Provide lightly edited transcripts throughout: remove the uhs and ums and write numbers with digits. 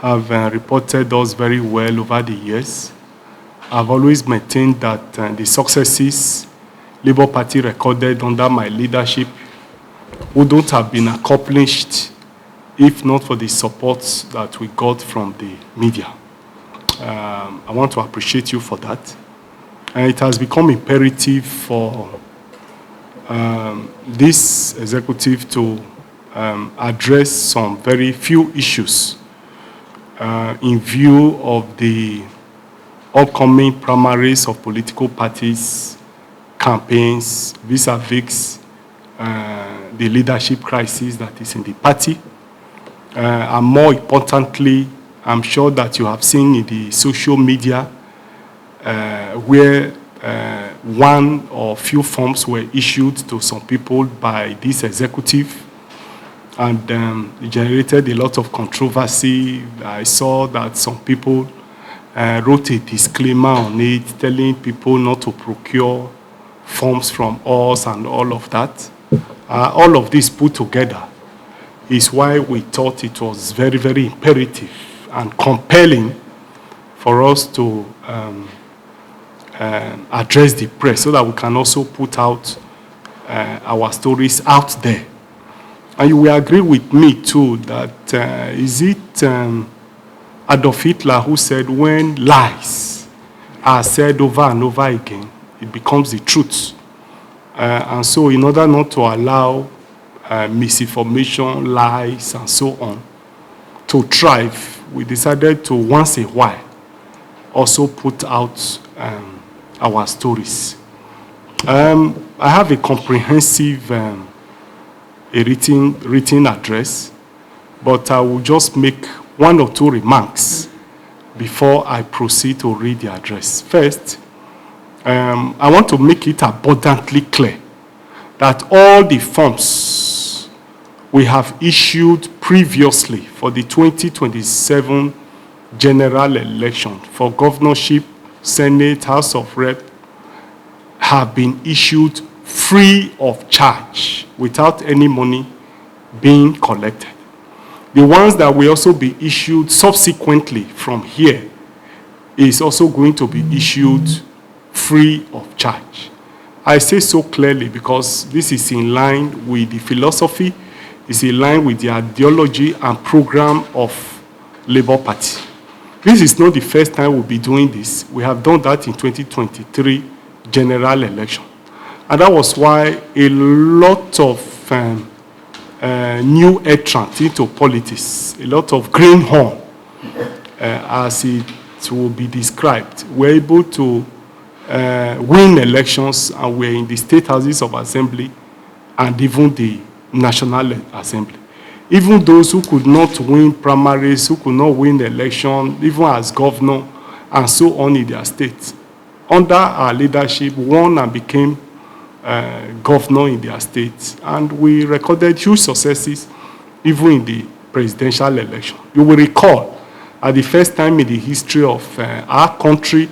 have reported us very well over the years. I've always maintained that the successes Labour Party recorded under my leadership wouldn't have been accomplished if not for the support that we got from the media. I want to appreciate you for that. And it has become imperative for this executive to address some very few issues in view of the upcoming primaries of political parties, campaigns, vis-a-vis the leadership crisis that is in the party. And more importantly, I'm sure that you have seen in the social media where one or few forms were issued to some people by this executive, and it generated a lot of controversy. I saw that some people wrote a disclaimer on it, telling people not to procure forms from us and all of that. All of this put together is why we thought it was very, very imperative and compelling for us to address the press so that we can also put out our stories out there. And you will agree with me too that is it Adolf Hitler who said when lies are said over and over again, it becomes the truth. And so in order not to allow misinformation, lies, and so on to thrive, we decided to once a while also put out our stories. I have a comprehensive written address, but I will just make one or two remarks before I proceed to read the address. First, I want to make it abundantly clear that all the forms we have issued previously for the 2027 general election for governorship, Senate, House of Rep have been issued free of charge without any money being collected. The ones that will also be issued subsequently from here is also going to be issued free of charge. I say so clearly because this is in line with the philosophy, is in line with the ideology and program of Labour Party. This is not the first time we'll be doing this. We have done that in 2023 general election. And that was why a lot of new entrants into politics, a lot of greenhorn, as it will be described, were able to win elections and were in the state houses of assembly and even the national assembly. Even those who could not win primaries, who could not win election, even as governor and so on in their states, under our leadership, won and became governor in their states. And we recorded huge successes even in the presidential election. You will recall, at the first time in the history of our country,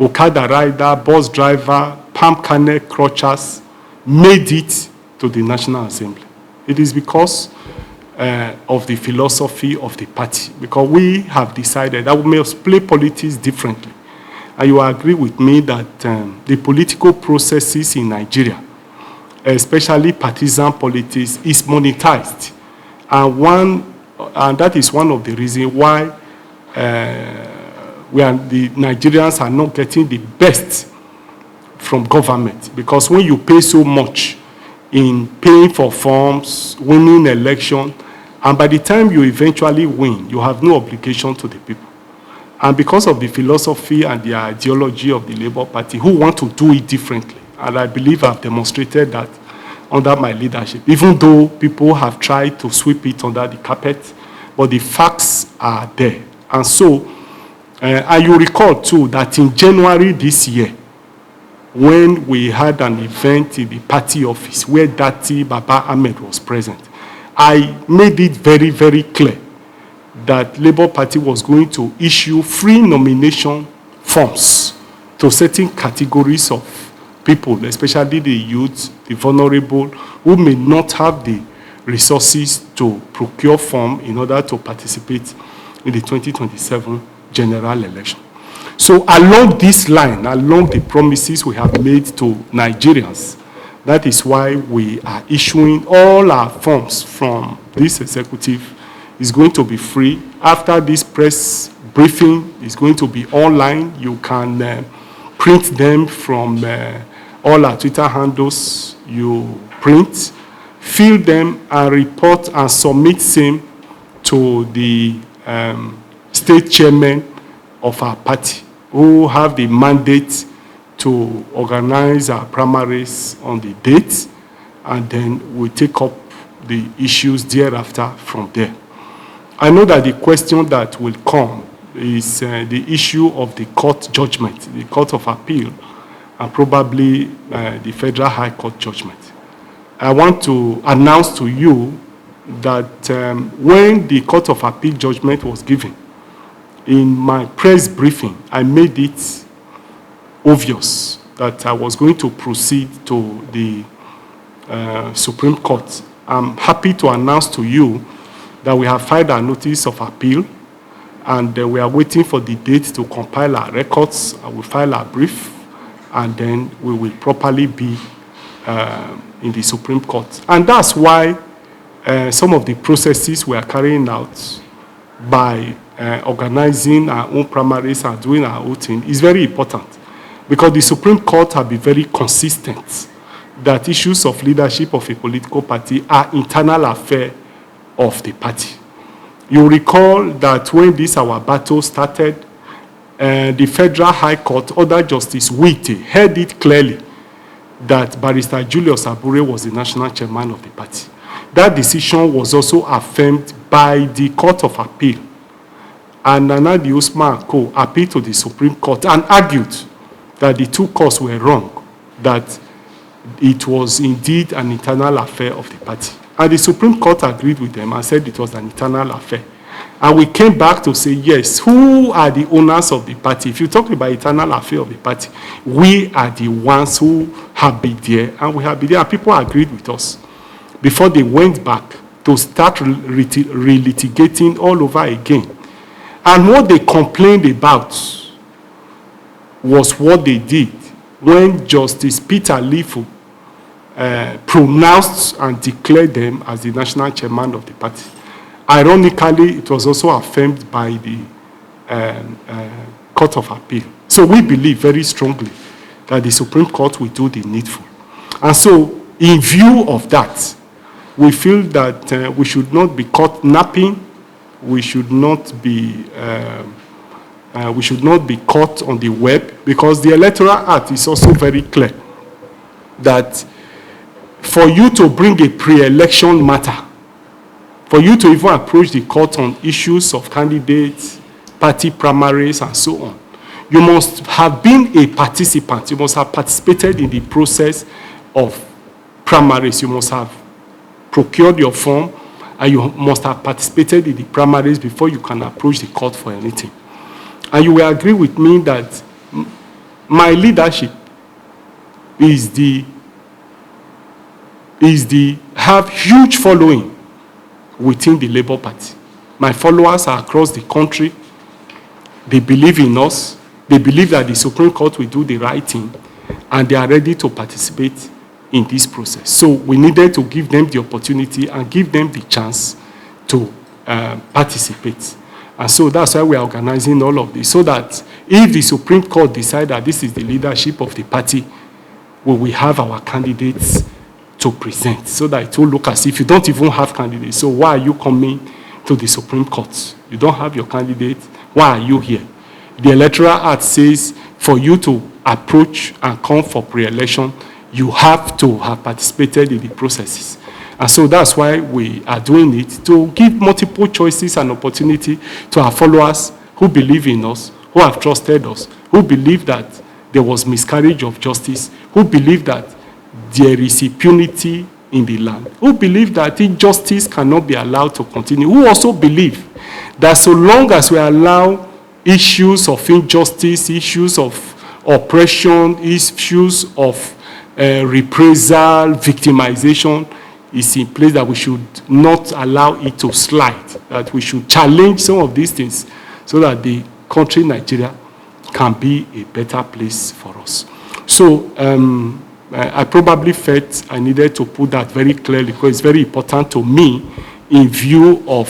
Okada rider, bus driver, palm kernel crutchers made it to the National Assembly. It is because of the philosophy of the party, because we have decided that we must play politics differently. And you agree with me that the political processes in Nigeria, especially partisan politics, is monetized. And that is one of the reasons why the Nigerians are not getting the best from government. Because when you pay so much in paying for forms, winning election, and by the time you eventually win, you have no obligation to the people. And because of the philosophy and the ideology of the Labour Party, who want to do it differently, and I believe I've demonstrated that under my leadership, even though people have tried to sweep it under the carpet, but the facts are there. And so, and you recall too that in January this year, when we had an event in the party office where Dati Baba Ahmed was present, I made it very, very clear that Labour Party was going to issue free nomination forms to certain categories of people, especially the youth, the vulnerable, who may not have the resources to procure form in order to participate in the 2027 general election. So along this line, along the promises we have made to Nigerians, that is why we are issuing all our forms from this executive. Is going to be free. After this press briefing, is going to be online. You can print them from all our Twitter handles. You print, fill them, and report and submit same to the state chairman of our party, who have the mandate to organize our primaries on the date, and then we take up the issues thereafter from there. I know that the question that will come is the issue of the court judgment, the Court of Appeal, and probably the Federal High Court judgment. I want to announce to you that when the Court of Appeal judgment was given, in my press briefing, I made it obvious that I was going to proceed to the Supreme Court. I'm happy to announce to you that we have filed a notice of appeal, and we are waiting for the date to compile our records. I will file a brief, and then we will properly be in the Supreme Court. And that's why some of the processes we are carrying out by organizing our own primaries and doing our own thing is very important, because the Supreme Court have been very consistent that issues of leadership of a political party are internal affair of the party. You recall that when this our battle started, the Federal High Court, under Justice Wite, heard it clearly that Barrister Julius Abure was the national chairman of the party. That decision was also affirmed by the Court of Appeal. And Nana Usman Co. appealed to the Supreme Court and argued that the two courts were wrong, that it was indeed an internal affair of the party. And the Supreme Court agreed with them and said it was an internal affair. And we came back to say, yes, who are the owners of the party? If you talk about internal affair of the party, we are the ones who have been there, and we have been there, and people agreed with us before they went back to start relitigating all over again. And what they complained about was what they did when Justice Peter Lifu pronounced and declared them as the national chairman of the party. Ironically, it was also affirmed by the Court of Appeal. So we believe very strongly that the Supreme Court will do the needful. And so, in view of that, we feel that we should not be caught napping. We should not be caught on the web, because the Electoral Act is also very clear that for you to bring a pre-election matter, for you to even approach the court on issues of candidates, party primaries, and so on, you must have been a participant. You must have participated in the process of primaries. You must have procured your form, and you must have participated in the primaries before you can approach the court for anything. And you will agree with me that my leadership have huge following within the Labour Party. My followers are across the country. They believe in us. They believe that the Supreme Court will do the right thing, and they are ready to participate in this process. So we needed to give them the opportunity and give them the chance to participate. And so that's why we are organizing all of this, so that if the Supreme Court decides that this is the leadership of the party, we will have our candidates to present, so that it will look as if you don't even have candidates. So why are you coming to the Supreme Court? You don't have your candidate. Why are you here? The Electoral Act says for you to approach and come for pre-election, you have to have participated in the processes. And so that's why we are doing it, to give multiple choices and opportunity to our followers who believe in us, who have trusted us, who believe that there was miscarriage of justice, who believe that there is impunity in the land, who believe that injustice cannot be allowed to continue, who also believe that so long as we allow issues of injustice, issues of oppression, issues of reprisal, victimization is in place, that we should not allow it to slide. that we should challenge some of these things so that the country Nigeria can be a better place for us. So I probably felt I needed to put that very clearly because it's very important to me in view of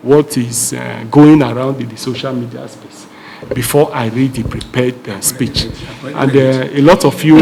what is going around in the social media space before I read the prepared speech. And a lot of you